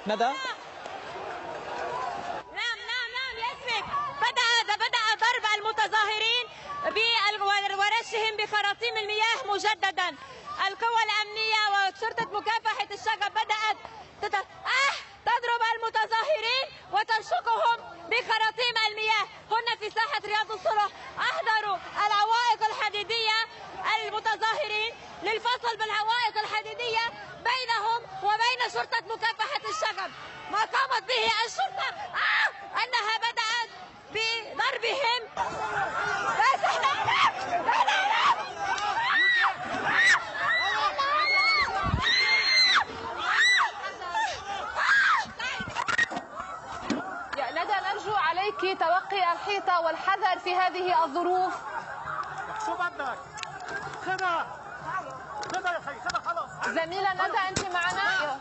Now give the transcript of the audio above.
ندى. نعم يسمك. بدأ ضرب المتظاهرين ورشهم بخراطيم المياه مجددا. القوى الأمنية وشرطة مكافحة الشغب بدأت تضرب المتظاهرين وتنشقهم بخراطيم المياه. هنا في ساحة رياض الصلح أحضروا العوائق الحديدية المتظاهرين للفصل بالعوائق الحديدية بينهم وبين شرطة مكافحة الشغب. ما قامت به الشرطة أنها بدأت بضربهم. ندى، نرجو عليك توقي الحيطة والحذر في هذه الظروف. شو بدك؟ خدها يا خي، خدها خلص. زميلة ندى، أنت معنا؟